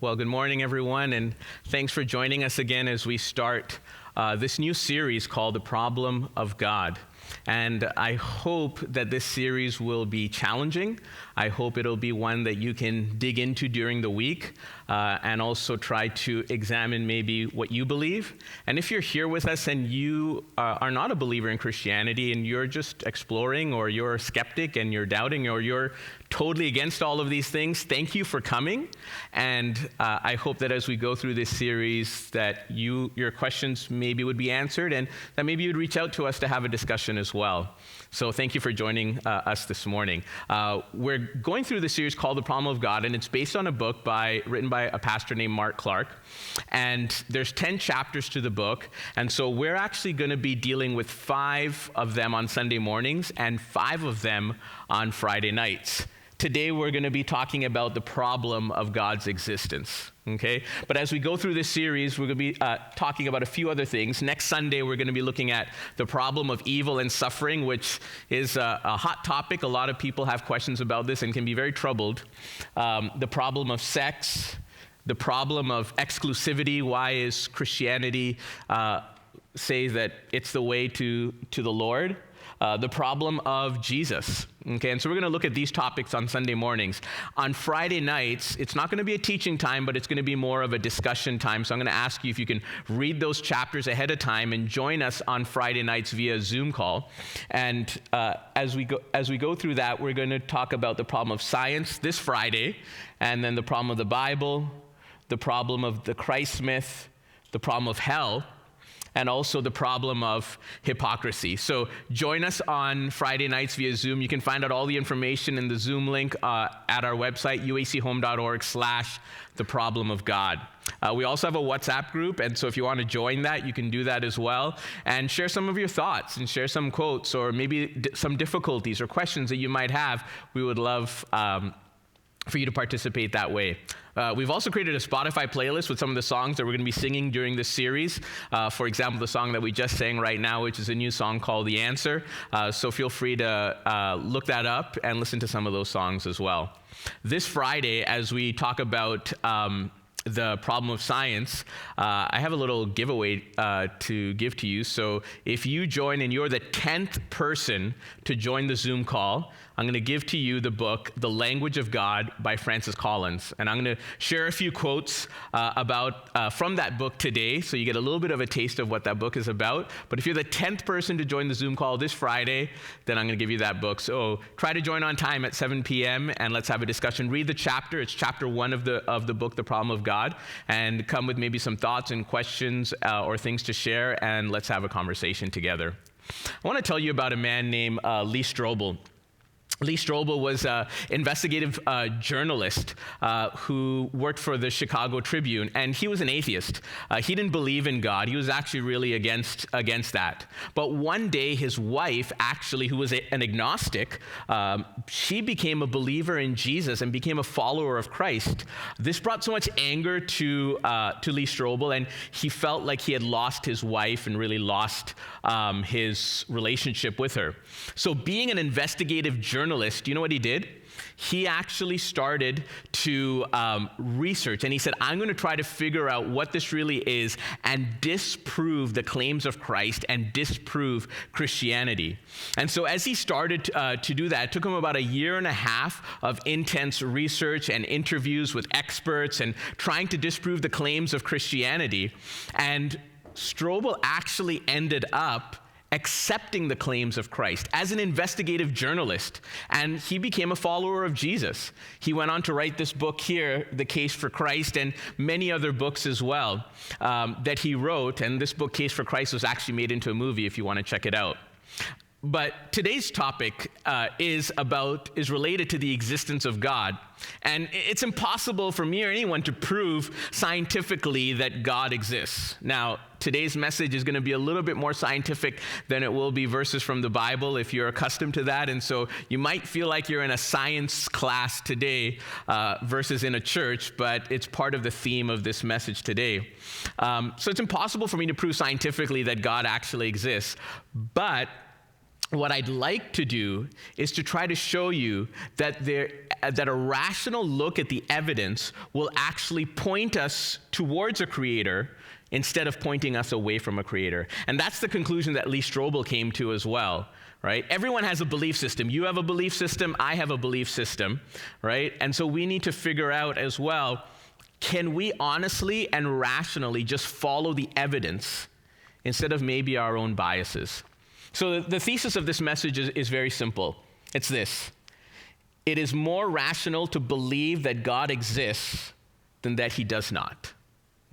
Well, good morning, everyone, and thanks for joining us again as we start this new series called The Problem of God. And I hope that this series will be challenging. I hope it'll be one that you can dig into during the week and also try to examine maybe what you believe. And if you're here with us and you are not a believer in Christianity and you're just exploring, or you're a skeptic and you're doubting, or you're totally against all of these things, thank you for coming. And I hope that as we go through this series that your questions maybe would be answered, and that maybe you'd reach out to us to have a discussion as well. So thank you for joining us this morning. We're going through the series called The Problem of God, and it's based on a book written by a pastor named Mark Clark. And there's 10 chapters to the book. And so we're actually going to be dealing with 5 of them on Sunday mornings and 5 of them on Friday nights. Today, we're going to be talking about the problem of God's existence, okay? But as we go through this series, we're going to be talking about a few other things. Next Sunday, we're going to be looking at the problem of evil and suffering, which is a hot topic. A lot of people have questions about this and can be very troubled. The problem of sex, the problem of exclusivity. Why is Christianity say that it's the way to the Lord? The problem of Jesus. Okay, and so we're going to look at these topics on Sunday mornings. On Friday nights, it's not going to be a teaching time, but it's going to be more of a discussion time. So I'm going to ask you if you can read those chapters ahead of time and join us on Friday nights via Zoom call. And as we go through that, we're going to talk about the problem of science this Friday, and then the problem of the Bible, the problem of the Christ myth, the problem of hell, and also the problem of hypocrisy. So join us on Friday nights via Zoom. You can find out all the information in the Zoom link at our website, uachhome.org/the problem of God. We also have a WhatsApp group, and so if you want to join that, you can do that as well. And share some of your thoughts, and share some quotes, or maybe some difficulties or questions that you might have. We would love for you to participate that way. We've also created a Spotify playlist with some of the songs that we're going to be singing during this series. For example, the song that we just sang right now, which is a new song called The Answer. So feel free to look that up and listen to some of those songs as well. This Friday, as we talk about the problem of science, I have a little giveaway to give to you. So if you join and you're the 10th person to join the Zoom call, I'm going to give to you the book, The Language of God by Francis Collins. And I'm going to share a few quotes from that book today, so you get a little bit of a taste of what that book is about. But if you're the 10th person to join the Zoom call this Friday, then I'm going to give you that book. So try to join on time at 7 p.m. and let's have a discussion. Read the chapter. It's chapter 1 of the book, The Problem of God, and come with maybe some thoughts and questions or things to share, and let's have a conversation together. I want to tell you about a man named Lee Strobel. Lee Strobel was an investigative journalist who worked for the Chicago Tribune, and he was an atheist. He didn't believe in God. He was actually really against that. But one day, his wife, actually, who was an agnostic, she became a believer in Jesus and became a follower of Christ. This brought so much anger to Lee Strobel, and he felt like he had lost his wife and really lost his relationship with her. So being an investigative journalist, do you know what he did? He actually started to research, and he said, I'm going to try to figure out what this really is and disprove the claims of Christ and disprove Christianity. And so as he started to do that, it took him about 1.5 years of intense research and interviews with experts and trying to disprove the claims of Christianity. And Strobel actually ended up accepting the claims of Christ as an investigative journalist, and he became a follower of Jesus. He went on to write this book here, The Case for Christ, and many other books as well that he wrote, and this book, Case for Christ, was actually made into a movie if you want to check it out. But today's topic is related to the existence of God. And it's impossible for me or anyone to prove scientifically that God exists. Now, today's message is going to be a little bit more scientific than it will be verses from the Bible if you're accustomed to that. And so you might feel like you're in a science class today versus in a church, but it's part of the theme of this message today. So it's impossible for me to prove scientifically that God actually exists. But what I'd like to do is to try to show you that that a rational look at the evidence will actually point us towards a creator instead of pointing us away from a creator. And that's the conclusion that Lee Strobel came to as well, right? Everyone has a belief system. You have a belief system, I have a belief system, right? And so we need to figure out as well, can we honestly and rationally just follow the evidence instead of maybe our own biases? So the thesis of this message is very simple. It's this: it is more rational to believe that God exists than that he does not.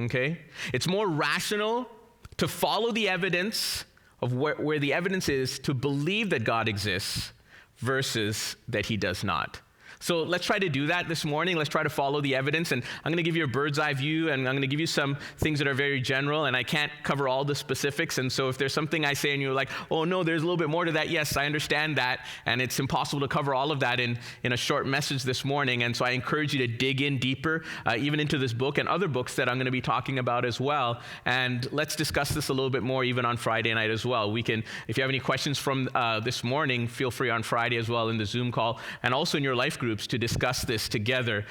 Okay? It's more rational to follow the evidence of where the evidence is, to believe that God exists versus that he does not. So let's try to do that this morning. Let's try to follow the evidence. And I'm going to give you a bird's eye view, and I'm going to give you some things that are very general, and I can't cover all the specifics. And so if there's something I say and you're like, oh no, there's a little bit more to that, yes, I understand that. And it's impossible to cover all of that in a short message this morning. And so I encourage you to dig in deeper, even into this book and other books that I'm going to be talking about as well. And let's discuss this a little bit more even on Friday night as well. We can, if you have any questions from this morning, feel free on Friday as well in the Zoom call, and also in your life group to discuss this together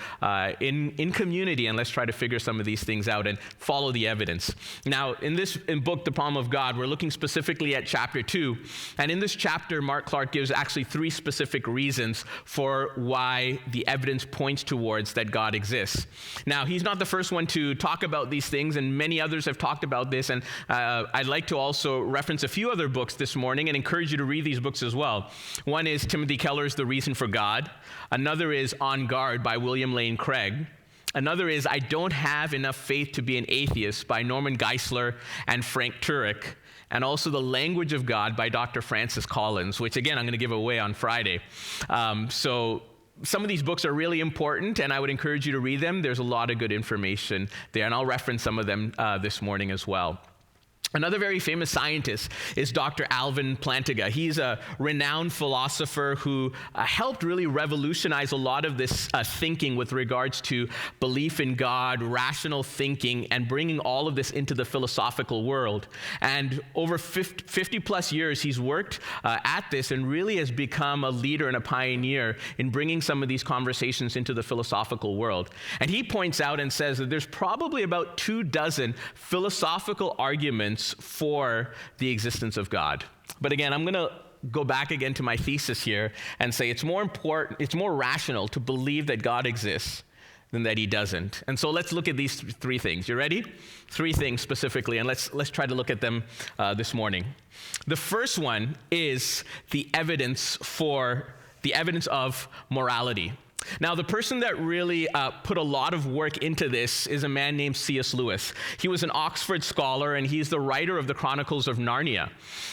in community, and let's try to figure some of these things out and follow the evidence. Now, in book, The Problem of God, we're looking specifically at chapter 2, and in this chapter, Mark Clark gives actually 3 specific reasons for why the evidence points towards that God exists. Now, he's not the first one to talk about these things, and many others have talked about this, and I'd like to also reference a few other books this morning and encourage you to read these books as well. One is Timothy Keller's The Reason for God. Another is On Guard by William Lane Craig. Another is I Don't Have Enough Faith to Be an Atheist by Norman Geisler and Frank Turek. And also The Language of God by Dr. Francis Collins, which again, I'm going to give away on Friday. So some of these books are really important, and I would encourage you to read them. There's a lot of good information there, and I'll reference some of them this morning as well. Another very famous scientist is Dr. Alvin Plantinga. He's a renowned philosopher who helped really revolutionize a lot of this thinking with regards to belief in God, rational thinking, and bringing all of this into the philosophical world. And over 50 plus years, he's worked at this and really has become a leader and a pioneer in bringing some of these conversations into the philosophical world. And he points out and says that there's probably about 24 philosophical arguments for the existence of God. But again, I'm going to go back again to my thesis here and say it's more rational to believe that God exists than that he doesn't. And so let's look at these 3 things. You ready? 3 things specifically, and let's try to look at them this morning. The first one is the evidence of morality. Now, the person that really put a lot of work into this is a man named C.S. Lewis. He was an Oxford scholar, and he's the writer of the Chronicles of Narnia.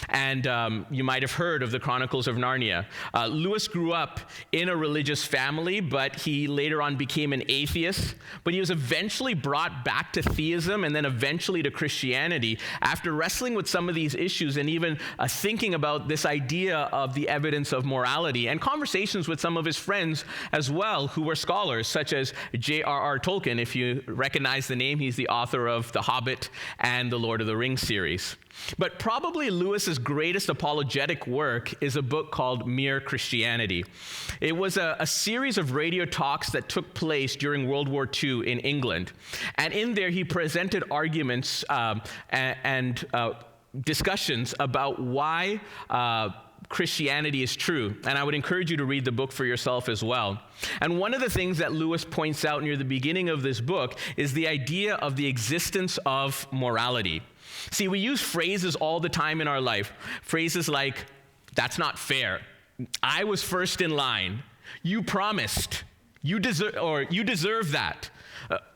And you might have heard of the Chronicles of Narnia. Lewis grew up in a religious family, but he later on became an atheist. But he was eventually brought back to theism and then eventually to Christianity after wrestling with some of these issues and even thinking about this idea of the evidence of morality and conversations with some of his friends as well, who were scholars, such as J.R.R. Tolkien. If you recognize the name, he's the author of The Hobbit and the Lord of the Rings series. But probably Lewis's greatest apologetic work is a book called Mere Christianity. It was a series of radio talks that took place during World War II in England. And in there, he presented arguments and discussions about why Christianity is true. And I would encourage you to read the book for yourself as well. And one of the things that Lewis points out near the beginning of this book is the idea of the existence of morality. See, we use phrases all the time in our life. Phrases like, that's not fair. I was first in line. You promised. You deserve that.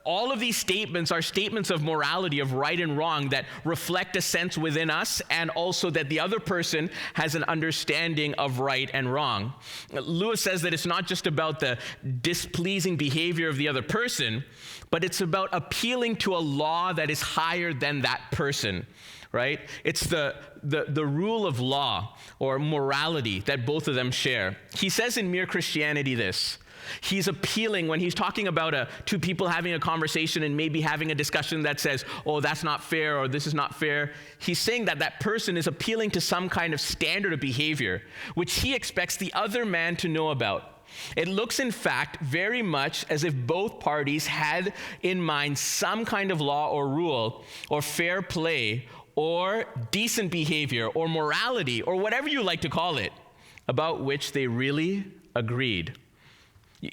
All of these statements are statements of morality, of right and wrong, that reflect a sense within us and also that the other person has an understanding of right and wrong. Lewis says that it's not just about the displeasing behavior of the other person, but it's about appealing to a law that is higher than that person. Right? It's the rule of law or morality that both of them share. He says in Mere Christianity this. He's appealing when he's talking about two people having a conversation and maybe having a discussion that says, oh, that's not fair or this is not fair. He's saying that that person is appealing to some kind of standard of behavior, which he expects the other man to know about. It looks, in fact, very much as if both parties had in mind some kind of law or rule or fair play or decent behavior or morality or whatever you like to call it, about which they really agreed.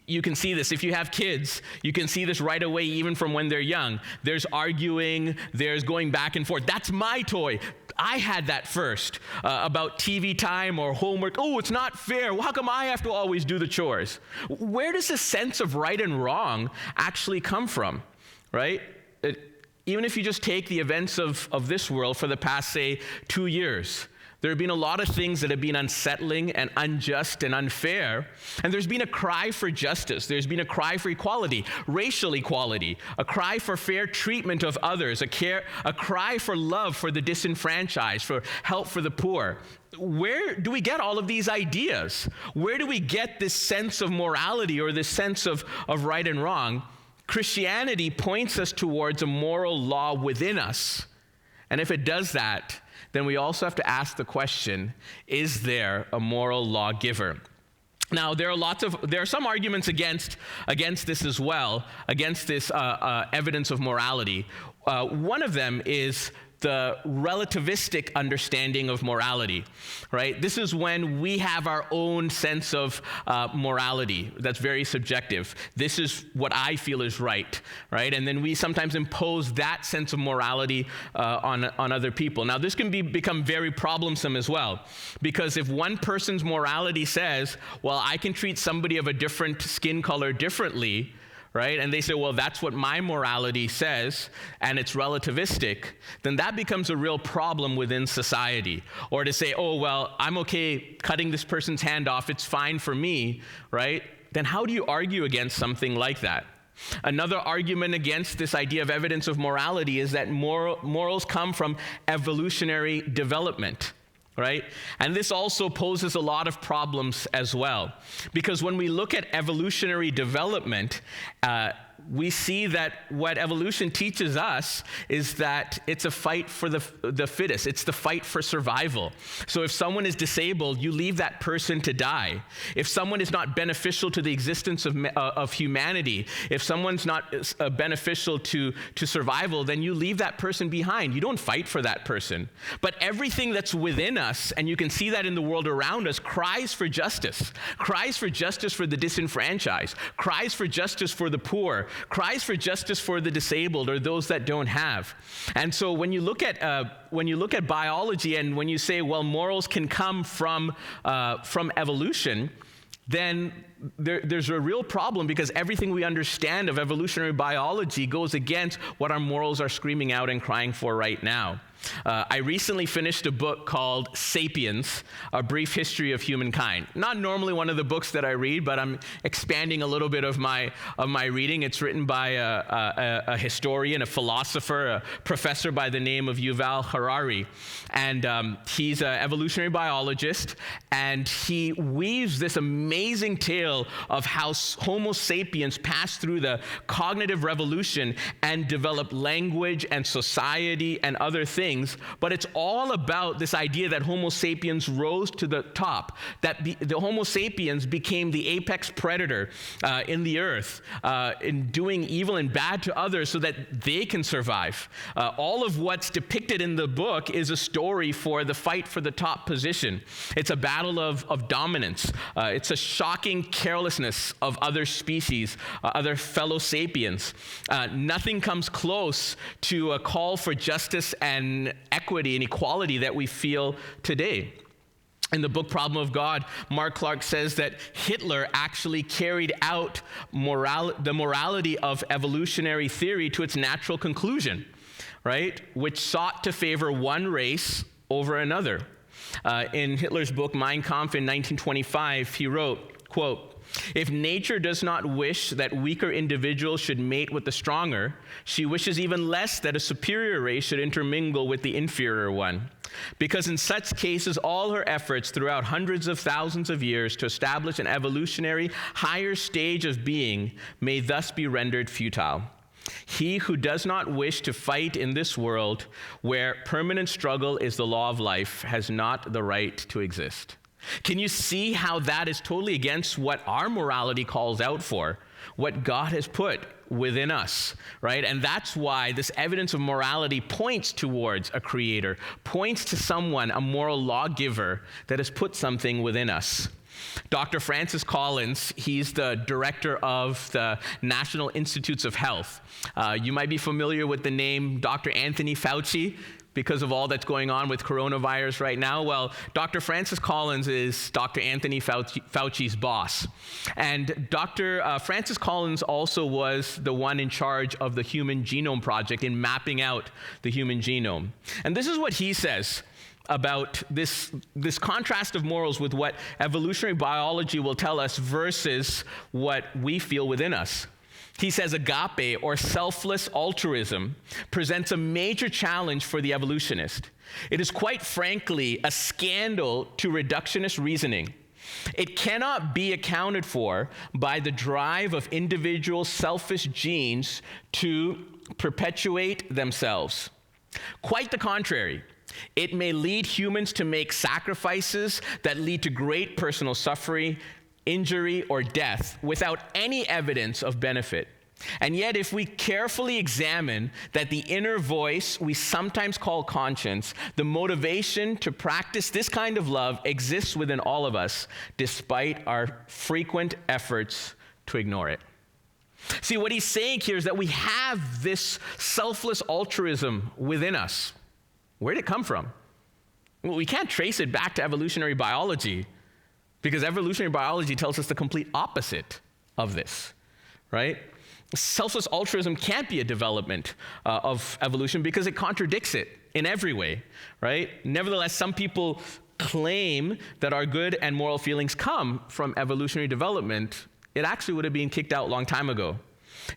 You can see this. If you have kids, you can see this right away, even from when they're young. There's arguing, there's going back and forth. That's my toy. I had that first, about TV time or homework. Oh, it's not fair. Well, how come I have to always do the chores? Where does this sense of right and wrong actually come from, right? Even if you just take the events of this world for the past, say, 2 years, there have been a lot of things that have been unsettling and unjust and unfair, and there's been a cry for justice. There's been a cry for equality, racial equality, a cry for fair treatment of others, a cry for love for the disenfranchised, for help for the poor. Where do we get all of these ideas? Where do we get this sense of morality or this sense of right and wrong? Christianity points us towards a moral law within us, and if it does that, then we also have to ask the question, is there a moral lawgiver? Now, there are some arguments against this as well, against this evidence of morality. One of them is the relativistic understanding of morality, right? This is when we have our own sense of morality that's very subjective. This is what I feel is right? And then we sometimes impose that sense of morality on other people. Now, this can become very problemsome as well, because if one person's morality says, well, I can treat somebody of a different skin color differently, right? And they say, well, that's what my morality says, and it's relativistic, then that becomes a real problem within society. Or to say, oh, well, I'm okay cutting this person's hand off, it's fine for me, right? Then how do you argue against something like that? Another argument against this idea of evidence of morality is that morals come from evolutionary development. Right? And this also poses a lot of problems as well. Because when we look at evolutionary development, we see that what evolution teaches us is that it's a fight for the fittest. It's the fight for survival. So if someone is disabled, you leave that person to die. If someone is not beneficial to the existence of humanity, if someone's not beneficial to survival, then you leave that person behind. You don't fight for that person. But everything that's within us, and you can see that in the world around us, cries for justice for the disenfranchised, cries for justice for the poor, cries for justice for the disabled or those that don't have. And so when you look at biology and when you say, well, morals can come from evolution, then there's a real problem, because everything we understand of evolutionary biology goes against what our morals are screaming out and crying for right now. I recently finished a book called Sapiens, A Brief History of Humankind. Not normally one of the books that I read, but I'm expanding a little bit of my reading. It's written by a historian, a philosopher, a professor by the name of Yuval Harari. And he's an evolutionary biologist, and he weaves this amazing tale of how Homo sapiens passed through the cognitive revolution and developed language and society and other things. But it's all about this idea that Homo sapiens rose to the top, that the Homo sapiens became the apex predator in the earth, in doing evil and bad to others so that they can survive. All of what's depicted in the book is a story for the fight for the top position. It's a battle of dominance. It's a shocking carelessness of other species, other fellow sapiens. Nothing comes close to a call for justice and equity and equality that we feel today. In the book Problem of God, Mark Clark says that Hitler actually carried out the morality of evolutionary theory to its natural conclusion, right? Which sought to favor one race over another. In Hitler's book Mein Kampf in 1925, he wrote, quote, "If nature does not wish that weaker individuals should mate with the stronger, she wishes even less that a superior race should intermingle with the inferior one. Because in such cases, all her efforts throughout hundreds of thousands of years to establish an evolutionary higher stage of being may thus be rendered futile. He who does not wish to fight in this world where permanent struggle is the law of life has not the right to exist." Can you see how that is totally against what our morality calls out for, what God has put within us, right? And that's why this evidence of morality points towards a creator, points to someone, a moral lawgiver that has put something within us. Dr. Francis Collins, he's the director of the National Institutes of Health. You might be familiar with the name Dr. Anthony Fauci because of all that's going on with coronavirus right now. Well, Dr. Francis Collins is Dr. Anthony Fauci's boss. And Dr. Francis Collins also was the one in charge of the Human Genome Project in mapping out the human genome. And this is what he says about this contrast of morals with what evolutionary biology will tell us versus what we feel within us. He says agape, or selfless altruism, presents a major challenge for the evolutionist. It is quite frankly a scandal to reductionist reasoning. It cannot be accounted for by the drive of individual selfish genes to perpetuate themselves. Quite the contrary. It may lead humans to make sacrifices that lead to great personal suffering, injury, or death without any evidence of benefit. And yet, if we carefully examine that the inner voice we sometimes call conscience, the motivation to practice this kind of love exists within all of us, despite our frequent efforts to ignore it. See, what he's saying here is that we have this selfless altruism within us. Where did it come from? Well, we can't trace it back to evolutionary biology because evolutionary biology tells us the complete opposite of this, right? Selfless altruism can't be a development of evolution because it contradicts it in every way, right? Nevertheless, some people claim that our good and moral feelings come from evolutionary development. It actually would have been kicked out a long time ago.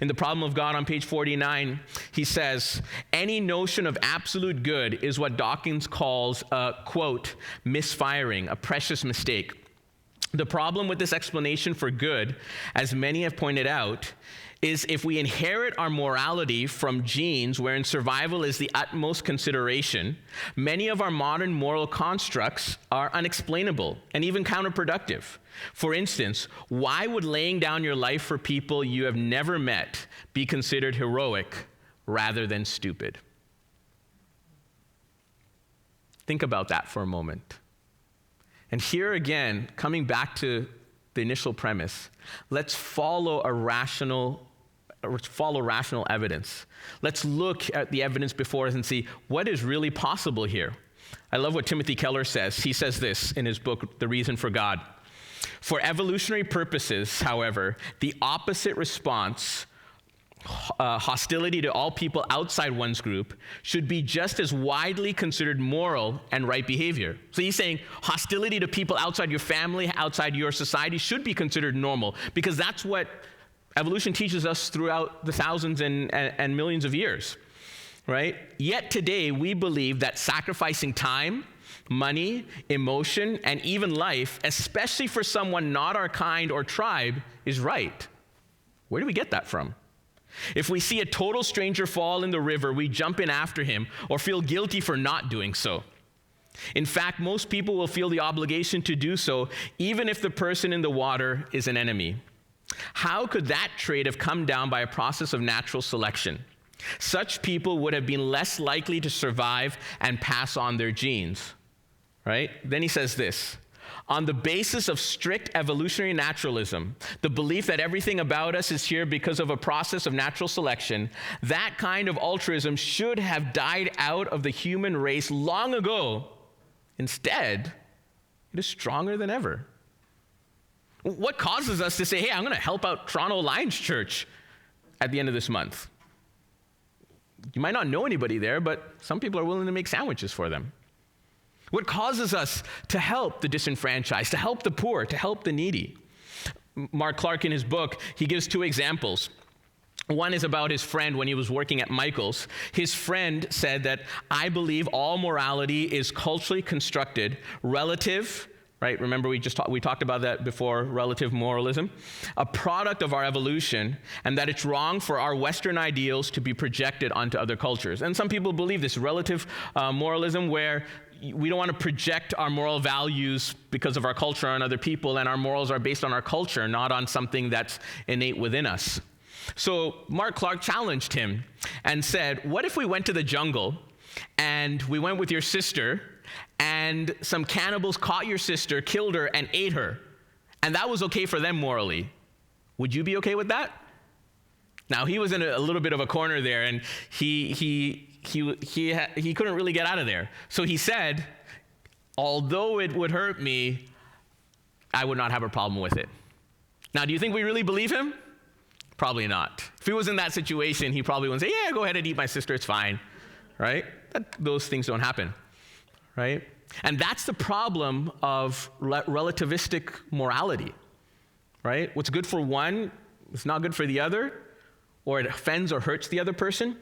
In The Problem of God on page 49, he says, any notion of absolute good is what Dawkins calls a, quote, misfiring, a precious mistake. The problem with this explanation for good, as many have pointed out, is if we inherit our morality from genes wherein survival is the utmost consideration, many of our modern moral constructs are unexplainable and even counterproductive. For instance, why would laying down your life for people you have never met be considered heroic rather than stupid? Think about that for a moment. And here again, coming back to the initial premise, let's follow rational evidence. Let's look at the evidence before us and see what is really possible here. I love what Timothy Keller says. He says this in his book, The Reason for God. For evolutionary purposes, however, the opposite response, hostility to all people outside one's group, should be just as widely considered moral and right behavior. So he's saying hostility to people outside your family, outside your society, should be considered normal, because that's what evolution teaches us throughout the thousands and millions of years, right? Yet today, we believe that sacrificing time, money, emotion, and even life, especially for someone not our kind or tribe, is right. Where do we get that from? If we see a total stranger fall in the river, we jump in after him or feel guilty for not doing so. In fact, most people will feel the obligation to do so, even if the person in the water is an enemy. How could that trait have come down by a process of natural selection? Such people would have been less likely to survive and pass on their genes, right? Then he says this, on the basis of strict evolutionary naturalism, the belief that everything about us is here because of a process of natural selection, that kind of altruism should have died out of the human race long ago. Instead, it is stronger than ever. What causes us to say, hey, I'm going to help out Toronto Alliance Church at the end of this month? You might not know anybody there, but some people are willing to make sandwiches for them. What causes us to help the disenfranchised, to help the poor, to help the needy? Mark Clark, in his book, he gives two examples. One is about his friend when he was working at Michael's. His friend said that, I believe all morality is culturally constructed, relative, right? Remember we talked about that before, relative moralism, a product of our evolution, and that it's wrong for our Western ideals to be projected onto other cultures. And some people believe this relative moralism where we don't want to project our moral values because of our culture on other people, and our morals are based on our culture, not on something that's innate within us. So Mark Clark challenged him and said, what if we went to the jungle and we went with your sister and some cannibals caught your sister, killed her, and ate her, and that was okay for them morally? Would you be okay with that? Now, he was in a little bit of a corner there, and he couldn't really get out of there. So he said, although it would hurt me, I would not have a problem with it. Now, do you think we really believe him? Probably not. If he was in that situation, he probably wouldn't say, yeah, go ahead and eat my sister, it's fine, right? Those things don't happen, right? And that's the problem of relativistic morality, right? What's good for one is not good for the other, or it offends or hurts the other person.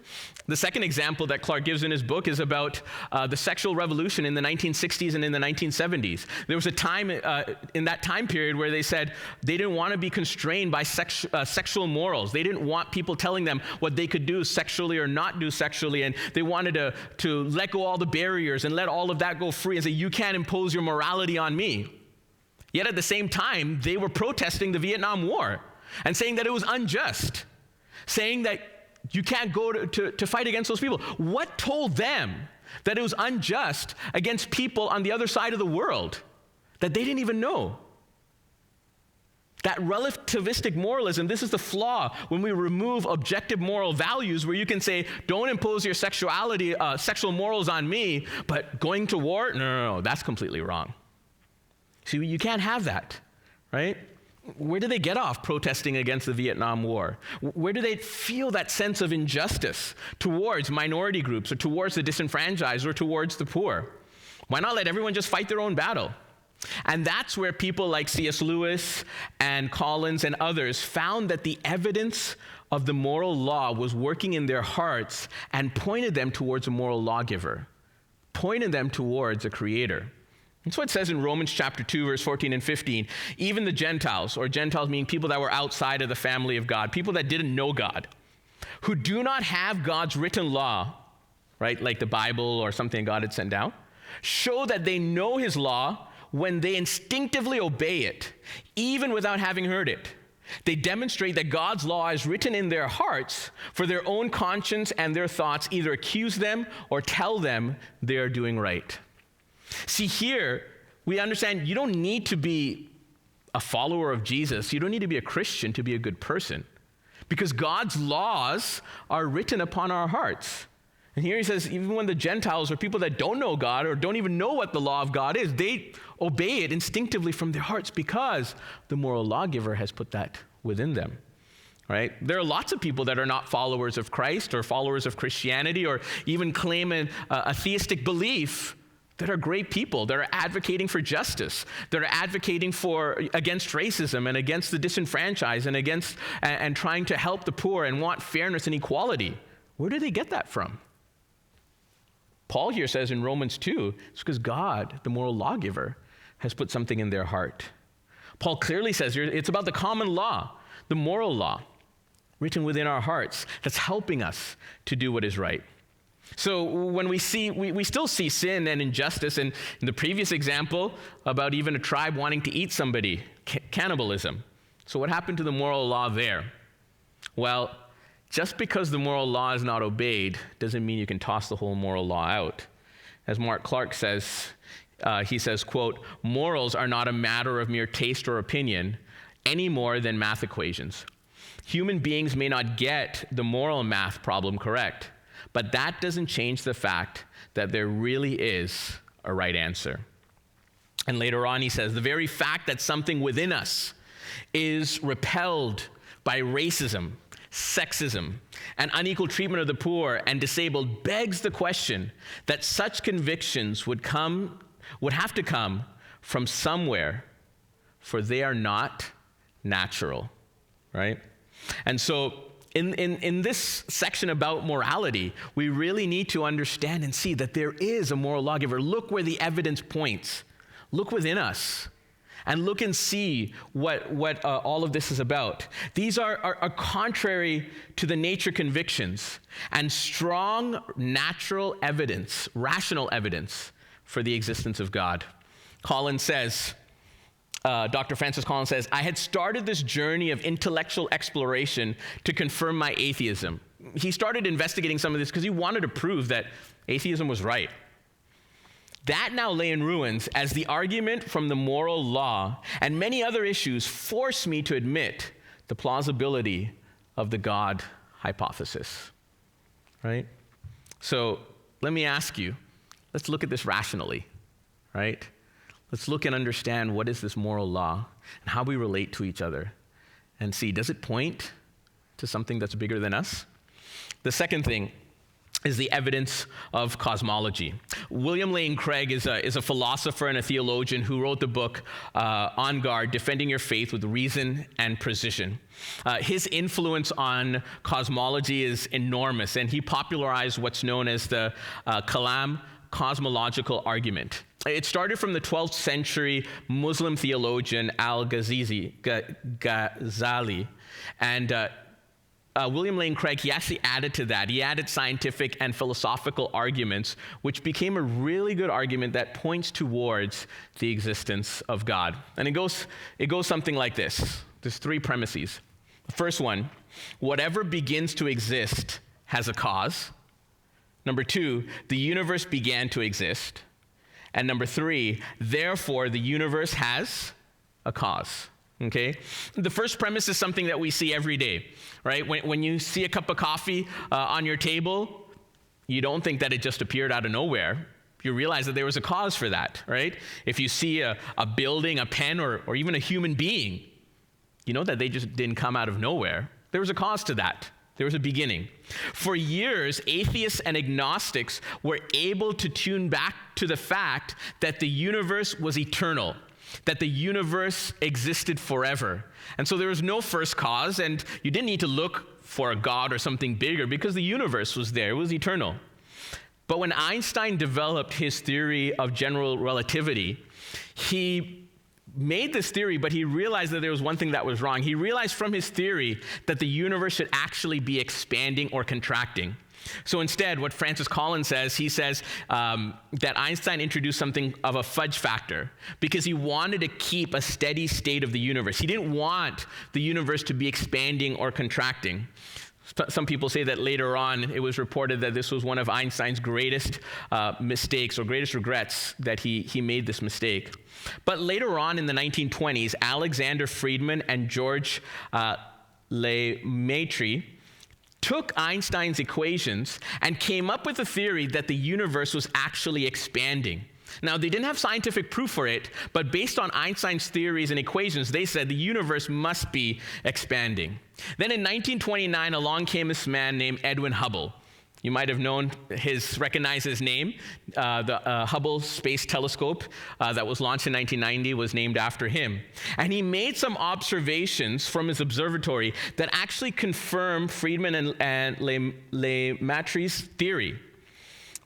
The second example that Clark gives in his book is about the sexual revolution in the 1960s and in the 1970s. There was a time in that time period where they said they didn't want to be constrained by sexual morals. They didn't want people telling them what they could do sexually or not do sexually, and they wanted to let go all the barriers and let all of that go free and say, you can't impose your morality on me. Yet at the same time, they were protesting the Vietnam War and saying that it was unjust, saying that you can't go to fight against those people. What told them that it was unjust against people on the other side of the world that they didn't even know? That relativistic moralism, this is the flaw when we remove objective moral values, where you can say, don't impose your sexuality, sexual morals on me, but going to war, no, that's completely wrong. See, you can't have that, right? Where do they get off protesting against the Vietnam War? Where do they feel that sense of injustice towards minority groups or towards the disenfranchised or towards the poor? Why not let everyone just fight their own battle? And that's where people like C.S. Lewis and Collins and others found that the evidence of the moral law was working in their hearts and pointed them towards a moral lawgiver, pointed them towards a creator. That's what it says in Romans chapter 2, verse 14 and 15. Even the Gentiles, or Gentiles meaning people that were outside of the family of God, people that didn't know God, who do not have God's written law, right, like the Bible or something God had sent down, show that they know his law when they instinctively obey it, even without having heard it. They demonstrate that God's law is written in their hearts, for their own conscience and their thoughts either accuse them or tell them they are doing right. See, here, we understand you don't need to be a follower of Jesus. You don't need to be a Christian to be a good person, because God's laws are written upon our hearts. And here he says, even when the Gentiles or people that don't know God or don't even know what the law of God is, they obey it instinctively from their hearts because the moral lawgiver has put that within them. Right? There are lots of people that are not followers of Christ or followers of Christianity or even claim a theistic belief, that are great people, that are advocating for justice, that are advocating against racism and against the disenfranchised and trying to help the poor and want fairness and equality. Where do they get that from? Paul here says in Romans 2, it's because God, the moral lawgiver, has put something in their heart. Paul clearly says it's about the common law, the moral law, written within our hearts, that's helping us to do what is right. So when we still see sin and injustice, and in the previous example about even a tribe wanting to eat somebody, cannibalism. So what happened to the moral law there? Well, just because the moral law is not obeyed doesn't mean you can toss the whole moral law out. As Mark Clark says, he says, quote, morals are not a matter of mere taste or opinion any more than math equations. Human beings may not get the moral math problem correct, but that doesn't change the fact that there really is a right answer. And later on he says, the very fact that something within us is repelled by racism, sexism, and unequal treatment of the poor and disabled begs the question that such convictions would have to come from somewhere, for they are not natural, right? And so in this section about morality, we really need to understand and see that there is a moral lawgiver. Look where the evidence points. Look within us and look and see what all of this is about. These are contrary to the nature convictions and strong natural evidence, rational evidence for the existence of God. Collins says, Dr. Francis Collins says, I had started this journey of intellectual exploration to confirm my atheism. He started investigating some of this because he wanted to prove that atheism was right. That now lay in ruins as the argument from the moral law and many other issues forced me to admit the plausibility of the God hypothesis, right? So let me ask you, let's look at this rationally, right? Let's look and understand what is this moral law and how we relate to each other and see, does it point to something that's bigger than us? The second thing is the evidence of cosmology. William Lane Craig is a philosopher and a theologian who wrote the book On Guard, Defending Your Faith with Reason and Precision. His influence on cosmology is enormous, and he popularized what's known as the Kalam cosmological argument. It started from the 12th century Muslim theologian Al-Ghazali, and William Lane Craig, he actually added to that. He added scientific and philosophical arguments, which became a really good argument that points towards the existence of God. And it goes something like this. There's three premises. The first one, whatever begins to exist has a cause. Number two, the universe began to exist. And number three, therefore, the universe has a cause. Okay? The first premise is something that we see every day, right? When you see a cup of coffee on your table, you don't think that it just appeared out of nowhere. You realize that there was a cause for that, right? If you see a building, a pen, or even a human being, you know that they just didn't come out of nowhere. There was a cause to that. There was a beginning. For years, atheists and agnostics were able to tune back to the fact that the universe was eternal, that the universe existed forever. And so there was no first cause, and you didn't need to look for a God or something bigger because the universe was there. It was eternal. But when Einstein developed his theory of general relativity, he made this theory, but he realized that there was one thing that was wrong. He realized from his theory that the universe should actually be expanding or contracting. So instead, what Francis Collins says, he says that Einstein introduced something of a fudge factor because he wanted to keep a steady state of the universe. He didn't want the universe to be expanding or contracting. Some people say that later on, it was reported that this was one of Einstein's greatest mistakes or greatest regrets, that he made this mistake. But later on in the 1920s, Alexander Friedman and George Lemaitre took Einstein's equations and came up with a theory that the universe was actually expanding. Now, they didn't have scientific proof for it, but based on Einstein's theories and equations, they said the universe must be expanding. Then in 1929, along came this man named Edwin Hubble. You might have recognized his name. The Hubble Space Telescope that was launched in 1990 was named after him. And he made some observations from his observatory that actually confirmed Friedman and Lemaitre's theory.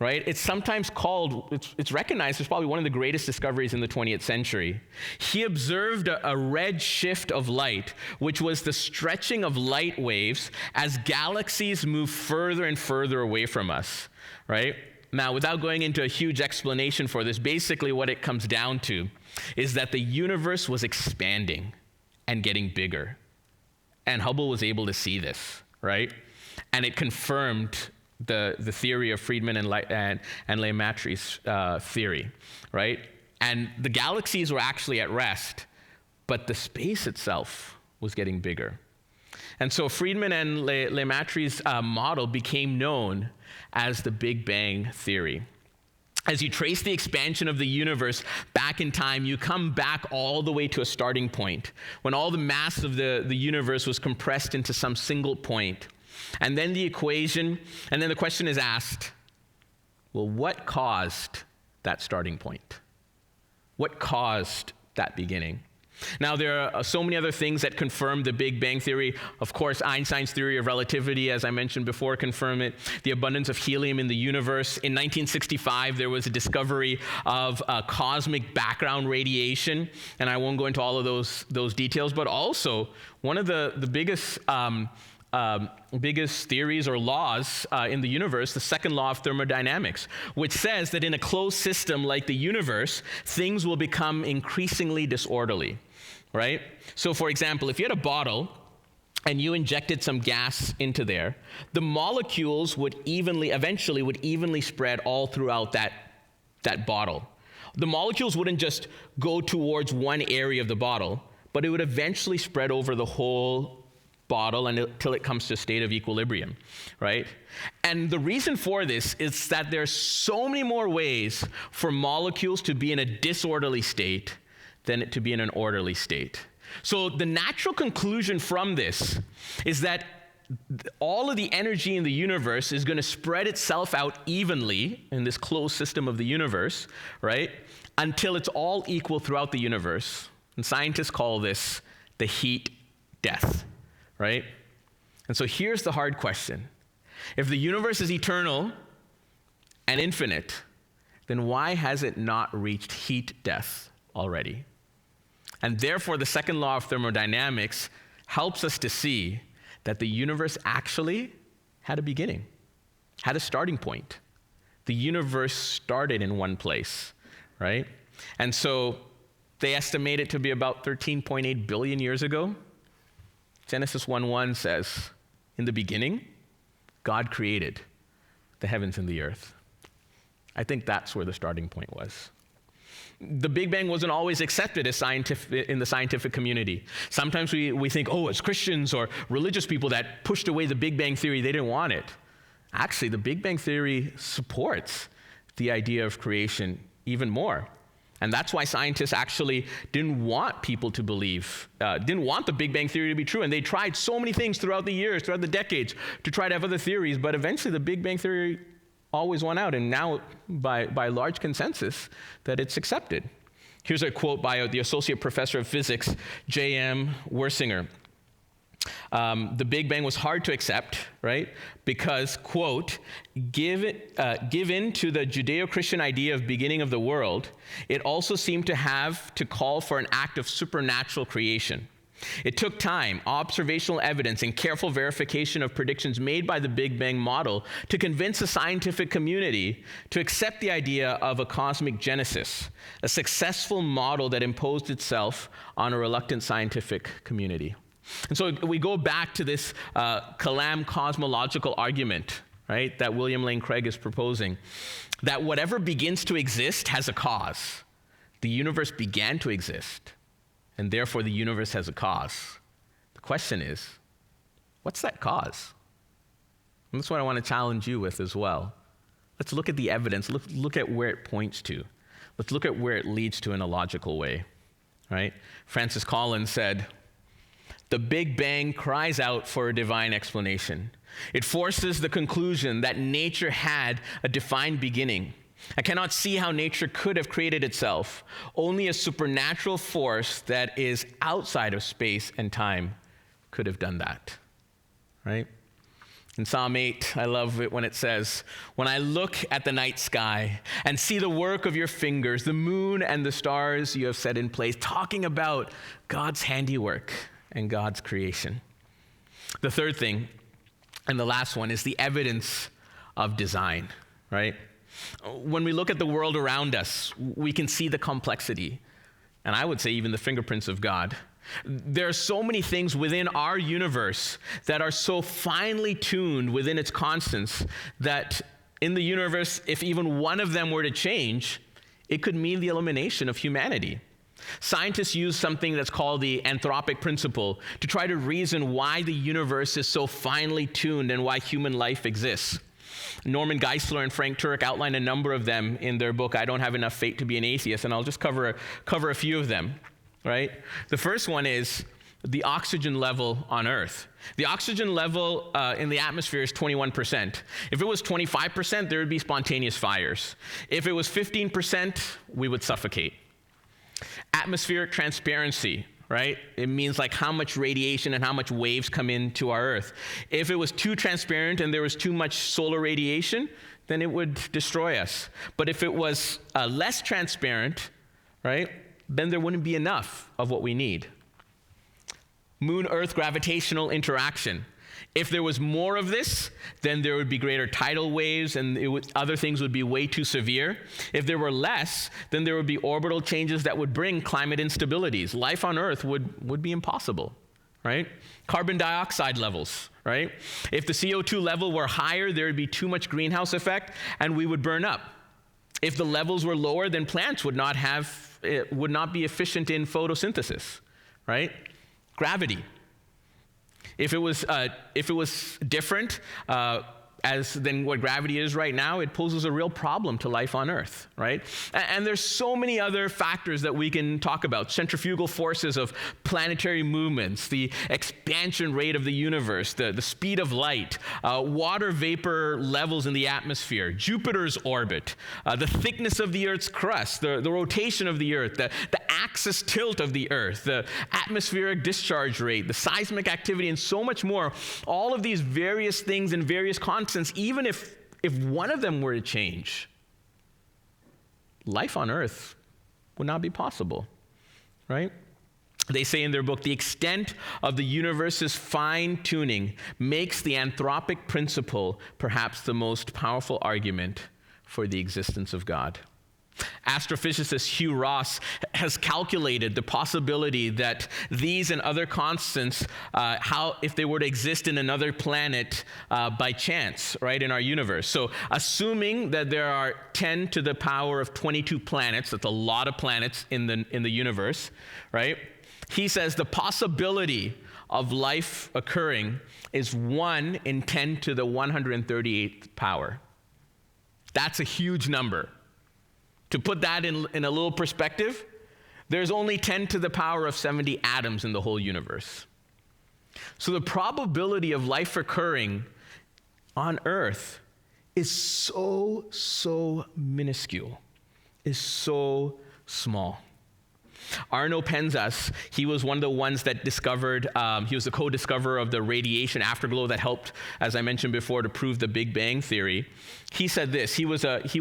Right? It's sometimes called, it's recognized as probably one of the greatest discoveries in the 20th century. He observed a red shift of light, which was the stretching of light waves as galaxies move further and further away from us, right? Now, without going into a huge explanation for this, basically what it comes down to is that the universe was expanding and getting bigger. And Hubble was able to see this, right? And it confirmed the theory of Friedman and Lemaitre's theory, right? And the galaxies were actually at rest, but the space itself was getting bigger. And so Friedman and Lemaitre's model became known as the Big Bang theory. As you trace the expansion of the universe back in time, you come back all the way to a starting point, when all the mass of the universe was compressed into some single point. And then the question is asked, well, what caused that starting point? What caused that beginning? Now, there are so many other things that confirm the Big Bang theory. Of course, Einstein's theory of relativity, as I mentioned before, confirmed it. The abundance of helium in the universe. In 1965, there was a discovery of cosmic background radiation, and I won't go into all of those details, but also one of the biggest biggest theories or laws in the universe, the second law of thermodynamics, which says that in a closed system like the universe, things will become increasingly disorderly, right? So for example, if you had a bottle and you injected some gas into there, the molecules would eventually spread all throughout that bottle. The molecules wouldn't just go towards one area of the bottle, but it would eventually spread over the whole bottle until it comes to a state of equilibrium, right? And the reason for this is that there's so many more ways for molecules to be in a disorderly state than it to be in an orderly state. So the natural conclusion from this is that all of the energy in the universe is going to spread itself out evenly in this closed system of the universe, right? Until it's all equal throughout the universe. And scientists call this the heat death, right? And so here's the hard question. If the universe is eternal and infinite, then why has it not reached heat death already? And therefore, the second law of thermodynamics helps us to see that the universe actually had a beginning, had a starting point. The universe started in one place, right? And so they estimate it to be about 13.8 billion years ago. Genesis 1:1 says, in the beginning, God created the heavens and the earth. I think that's where the starting point was. The Big Bang wasn't always accepted as in the scientific community. Sometimes we think, as Christians or religious people that pushed away the Big Bang theory, they didn't want it. Actually, the Big Bang theory supports the idea of creation even more. And that's why scientists actually didn't want people to believe, didn't want the Big Bang theory to be true. And they tried so many things throughout the years, throughout the decades, to try to have other theories. But eventually the Big Bang theory always won out, and now by large consensus that it's accepted. Here's a quote by the associate professor of physics, J.M. Wersinger. The Big Bang was hard to accept, right? Because, quote, given to the Judeo-Christian idea of beginning of the world, it also seemed to have to call for an act of supernatural creation. It took time, observational evidence, and careful verification of predictions made by the Big Bang model to convince the scientific community to accept the idea of a cosmic genesis, a successful model that imposed itself on a reluctant scientific community. And so we go back to this Kalam cosmological argument, right, that William Lane Craig is proposing, that whatever begins to exist has a cause. The universe began to exist, and therefore the universe has a cause. The question is, what's that cause? And that's what I want to challenge you with as well. Let's look at the evidence. Look at where it points to. Let's look at where it leads to in a logical way, right? Francis Collins said, "The Big Bang cries out for a divine explanation. It forces the conclusion that nature had a defined beginning. I cannot see how nature could have created itself. Only a supernatural force that is outside of space and time could have done that." Right? In Psalm 8, I love it when it says, "When I look at the night sky and see the work of your fingers, the moon and the stars you have set in place," talking about God's handiwork and God's creation. The third thing, and the last one, is the evidence of design, right? When we look at the world around us, we can see the complexity, and I would say even the fingerprints of God. There are so many things within our universe that are so finely tuned within its constants that in the universe, if even one of them were to change, it could mean the elimination of humanity. Scientists use something that's called the anthropic principle to try to reason why the universe is so finely tuned and why human life exists. Norman Geisler and Frank Turek outline a number of them in their book, I Don't Have Enough Faith to Be an Atheist, and I'll just cover a few of them, right? The first one is the oxygen level on Earth. The oxygen level in the atmosphere is 21%. If it was 25%, there would be spontaneous fires. If it was 15%, we would suffocate. Atmospheric transparency, right? It means like how much radiation and how much waves come into our Earth. If it was too transparent and there was too much solar radiation, then it would destroy us. But if it was less transparent, right, then there wouldn't be enough of what we need. Moon-Earth gravitational interaction. If there was more of this, then there would be greater tidal waves and other things would be way too severe. If there were less, then there would be orbital changes that would bring climate instabilities. Life on Earth would be impossible, right? Carbon dioxide levels, right? If the CO2 level were higher, there would be too much greenhouse effect and we would burn up. If the levels were lower, then plants would not be efficient in photosynthesis, right? Gravity. If it was different than what gravity is right now, it poses a real problem to life on Earth, right? And there's so many other factors that we can talk about. Centrifugal forces of planetary movements, the expansion rate of the universe, the speed of light, water vapor levels in the atmosphere, Jupiter's orbit, the thickness of the Earth's crust, the rotation of the Earth, the axis tilt of the Earth, the atmospheric discharge rate, the seismic activity, and so much more. All of these various things and various constants, even if one of them were to change, life on Earth would not be possible, right? They say in their book, the extent of the universe's fine-tuning makes the anthropic principle perhaps the most powerful argument for the existence of God. Astrophysicist Hugh Ross has calculated the possibility that these and other constants, if they were to exist in another planet by chance, right, in our universe. So assuming that there are 10 to the power of 22 planets, that's a lot of planets in the universe, right? He says the possibility of life occurring is 1 in 10 to the 138th power. That's a huge number. To put that in a little perspective, there's only 10 to the power of 70 atoms in the whole universe. So the probability of life occurring on Earth is so minuscule, is so small. Arno Penzas, he was one of the ones that discovered, he was the co-discoverer of the radiation afterglow that helped, as I mentioned before, to prove the Big Bang Theory. He said this, he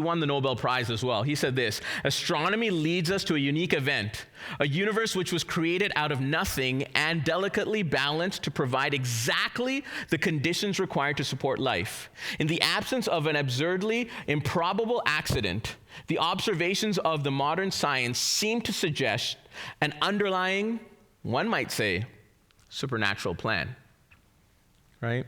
won the Nobel Prize as well. He said this, astronomy leads us to a unique event, a universe which was created out of nothing and delicately balanced to provide exactly the conditions required to support life. In the absence of an absurdly improbable accident, the observations of the modern science seem to suggest an underlying, one might say, supernatural plan, right?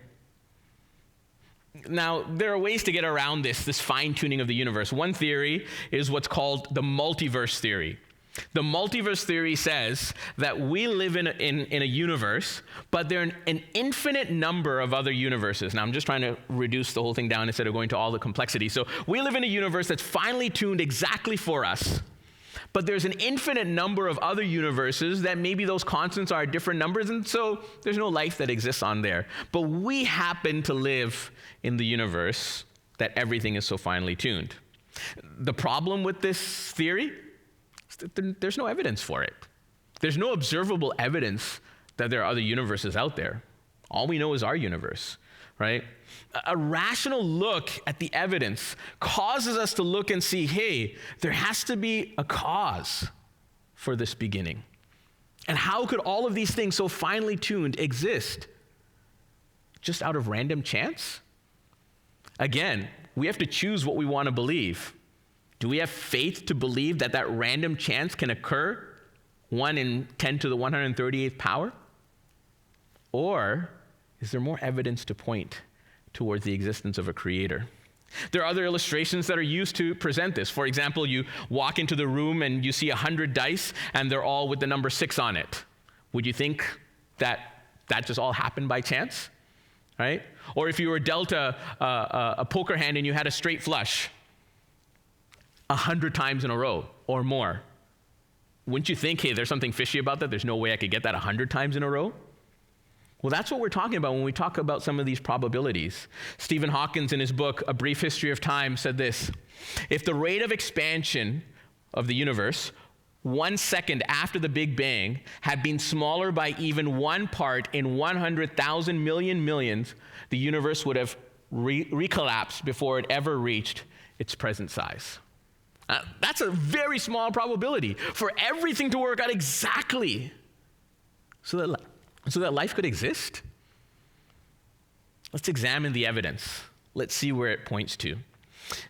Now, there are ways to get around this fine-tuning of the universe. One theory is what's called the multiverse theory. The multiverse theory says that we live in a universe, but there are an infinite number of other universes. Now, I'm just trying to reduce the whole thing down instead of going to all the complexity. So we live in a universe that's finely tuned exactly for us, but there's an infinite number of other universes that maybe those constants are different numbers, and so there's no life that exists on there. But we happen to live in the universe that everything is so finely tuned. The problem with this theory, there's no evidence for it. There's no observable evidence that there are other universes out there. All we know is our universe, right? A rational look at the evidence causes us to look and see, hey, there has to be a cause for this beginning. And how could all of these things so finely tuned exist just out of random chance? Again, we have to choose what we want to believe. Do we have faith to believe that random chance can occur 1 in 10 to the 138th power? Or is there more evidence to point towards the existence of a creator? There are other illustrations that are used to present this. For example, you walk into the room and you see 100 dice and they're all with the number 6 on it. Would you think that just all happened by chance? Right? Or if you were dealt a poker hand and you had a straight flush 100 times in a row or more, wouldn't you think, hey, there's something fishy about that? There's no way I could get that 100 times in a row? Well, that's what we're talking about when we talk about some of these probabilities. Stephen Hawking, in his book, A Brief History of Time, said this: if the rate of expansion of the universe 1 second after the Big Bang had been smaller by even 1 part in 100,000 million millions, the universe would have recollapsed before it ever reached its present size. That's a very small probability for everything to work out exactly so that life could exist. Let's examine the evidence. Let's see where it points to.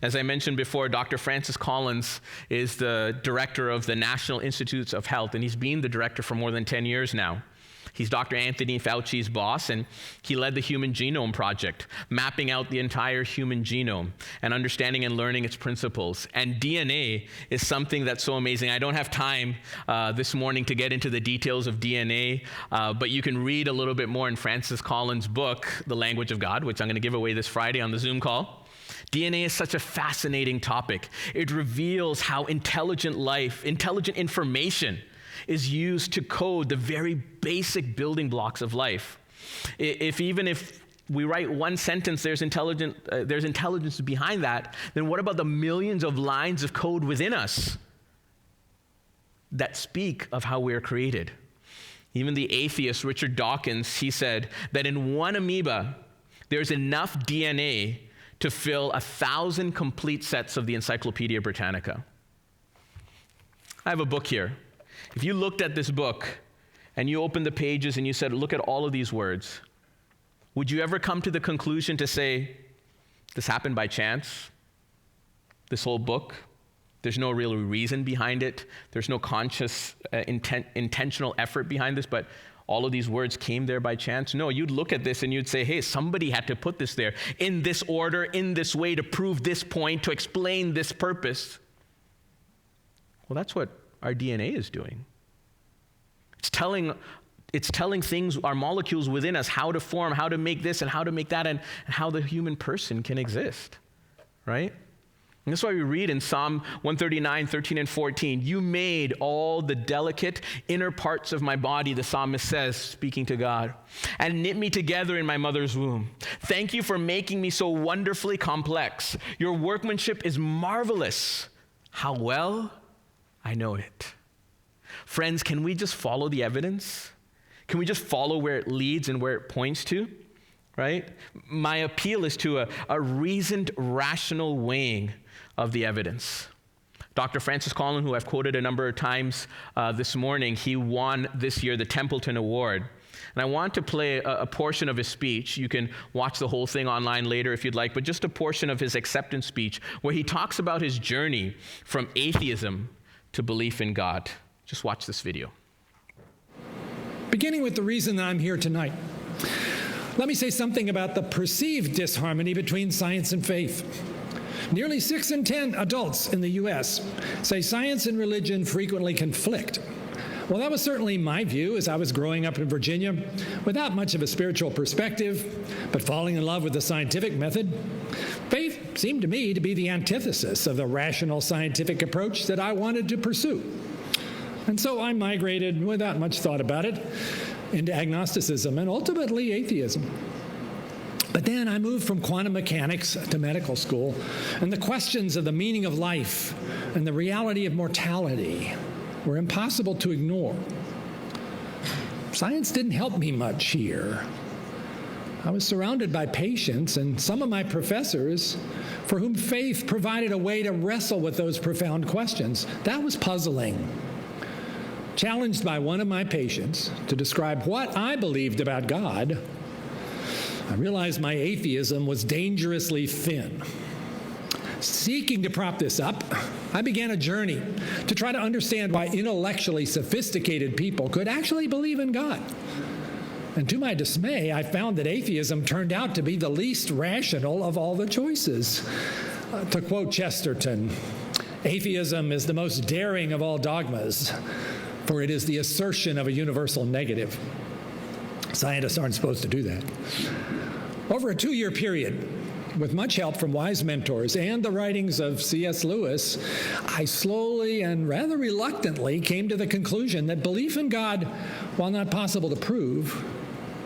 As I mentioned before, Dr. Francis Collins is the director of the National Institutes of Health, and he's been the director for more than 10 years now. He's Dr. Anthony Fauci's boss, and he led the Human Genome Project, mapping out the entire human genome and understanding and learning its principles. And DNA is something that's so amazing. I don't have time this morning to get into the details of DNA, but you can read a little bit more in Francis Collins' book, The Language of God, which I'm going to give away this Friday on the Zoom call. DNA is such a fascinating topic. It reveals how intelligent information is used to code the very basic building blocks of life. Even if we write one sentence, there's intelligence behind that, then what about the millions of lines of code within us that speak of how we are created? Even the atheist Richard Dawkins, he said that in one amoeba, there's enough DNA to fill 1,000 complete sets of the Encyclopedia Britannica. I have a book here. If you looked at this book and you opened the pages and you said, look at all of these words, would you ever come to the conclusion to say, this happened by chance? This whole book? There's no real reason behind it. There's no conscious, intentional effort behind this, but all of these words came there by chance? No, you'd look at this and you'd say, hey, somebody had to put this there in this order, in this way, to prove this point, to explain this purpose. Well, that's what our DNA is doing. It's telling things, our molecules within us, how to form, how to make this and how to make that, and how the human person can exist, right? And that's why we read in Psalm 139, 13 and 14, you made all the delicate inner parts of my body, the psalmist says, speaking to God, and knit me together in my mother's womb. Thank you for making me so wonderfully complex. Your workmanship is marvelous. How well I know it. Friends, can we just follow the evidence? Can we just follow where it leads and where it points to, right? My appeal is to a reasoned, rational weighing of the evidence. Dr. Francis Collins, who I've quoted a number of times this morning, he won this year the Templeton Award. And I want to play a portion of his speech. You can watch the whole thing online later if you'd like, but just a portion of his acceptance speech where he talks about his journey from atheism to belief in God. Just watch this video. Beginning with the reason that I'm here tonight, let me say something about the perceived disharmony between science and faith. Nearly 6 in 10 adults in the U.S. say science and religion frequently conflict. Well, that was certainly my view as I was growing up in Virginia without much of a spiritual perspective, but falling in love with the scientific method. Faith seemed to me to be the antithesis of the rational scientific approach that I wanted to pursue. And so I migrated, without much thought about it, into agnosticism and ultimately atheism. But then I moved from quantum mechanics to medical school, and the questions of the meaning of life and the reality of mortality were impossible to ignore. Science didn't help me much here. I was surrounded by patients and some of my professors for whom faith provided a way to wrestle with those profound questions. That was puzzling. Challenged by one of my patients to describe what I believed about God, I realized my atheism was dangerously thin. Seeking to prop this up, I began a journey to try to understand why intellectually sophisticated people could actually believe in God. And to my dismay, I found that atheism turned out to be the least rational of all the choices. To quote Chesterton, atheism is the most daring of all dogmas, for it is the assertion of a universal negative. Scientists aren't supposed to do that. Over a 2-year period, with much help from wise mentors and the writings of C.S. Lewis, I slowly and rather reluctantly came to the conclusion that belief in God, while not possible to prove,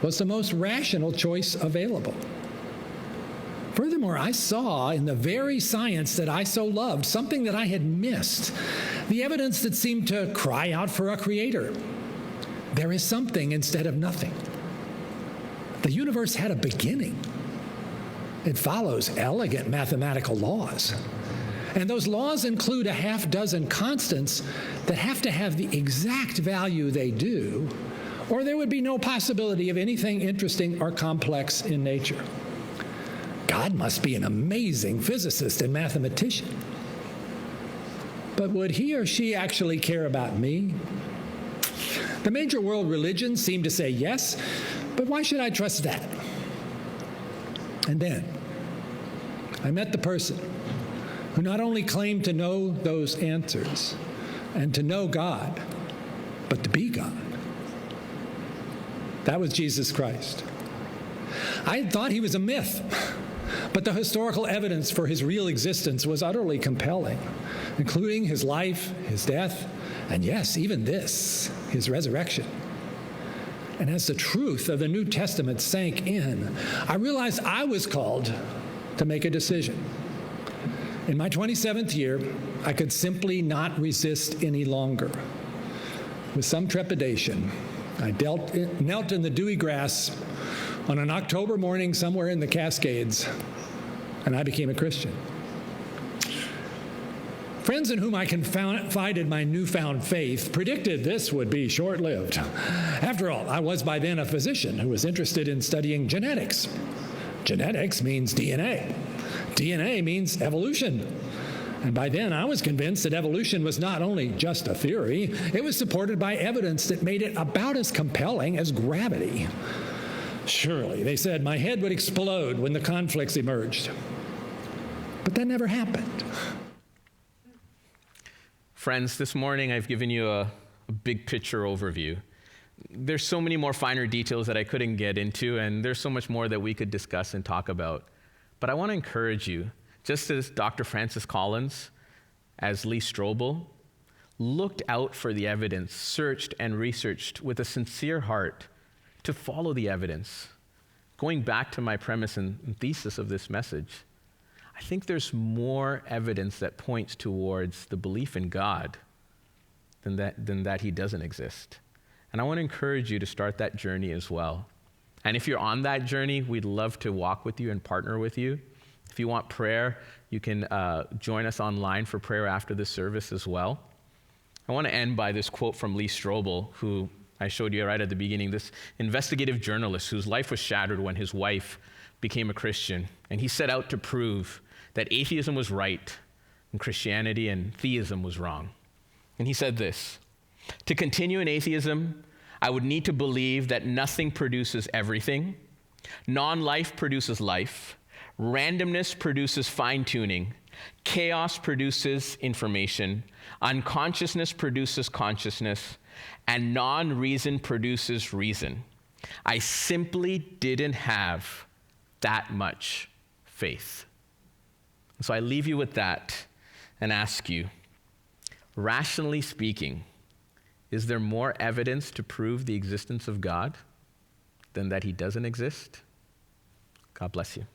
was the most rational choice available. Furthermore, I saw in the very science that I so loved something that I had missed, the evidence that seemed to cry out for a creator. There is something instead of nothing. The universe had a beginning. It follows elegant mathematical laws. And those laws include a half-dozen constants that have to have the exact value they do, or there would be no possibility of anything interesting or complex in nature. God must be an amazing physicist and mathematician. But would he or she actually care about me? The major world religions seem to say yes, but why should I trust that? And then I met the person who not only claimed to know those answers and to know God, but to be God. That was Jesus Christ. I had thought he was a myth, but the historical evidence for his real existence was utterly compelling, including his life, his death, and yes, even this, his resurrection. And as the truth of the New Testament sank in, I realized I was called to make a decision. In my 27th year, I could simply not resist any longer. With some trepidation, I knelt in the dewy grass on an October morning somewhere in the Cascades, and I became a Christian. Friends in whom I confided my newfound faith predicted this would be short-lived. After all, I was by then a physician who was interested in studying genetics. Genetics means DNA. DNA means evolution. And by then, I was convinced that evolution was not only just a theory, it was supported by evidence that made it about as compelling as gravity. Surely, they said, my head would explode when the conflicts emerged. But that never happened. Friends, this morning I've given you a big picture overview. There's so many more finer details that I couldn't get into, and there's so much more that we could discuss and talk about. But I want to encourage you, just as Dr. Francis Collins, as Lee Strobel, looked out for the evidence, searched and researched with a sincere heart to follow the evidence. Going back to my premise and thesis of this message, I think there's more evidence that points towards the belief in God than that he doesn't exist. And I want to encourage you to start that journey as well. And if you're on that journey, we'd love to walk with you and partner with you. If you want prayer, you can join us online for prayer after the service as well. I want to end by this quote from Lee Strobel, who I showed you right at the beginning, this investigative journalist whose life was shattered when his wife became a Christian. And he set out to prove that atheism was right and Christianity and theism was wrong. And he said this: to continue in atheism, I would need to believe that nothing produces everything, non-life produces life, randomness produces fine-tuning, chaos produces information, unconsciousness produces consciousness, and non-reason produces reason. I simply didn't have that much faith. So I leave you with that and ask you, rationally speaking, is there more evidence to prove the existence of God than that he doesn't exist? God bless you.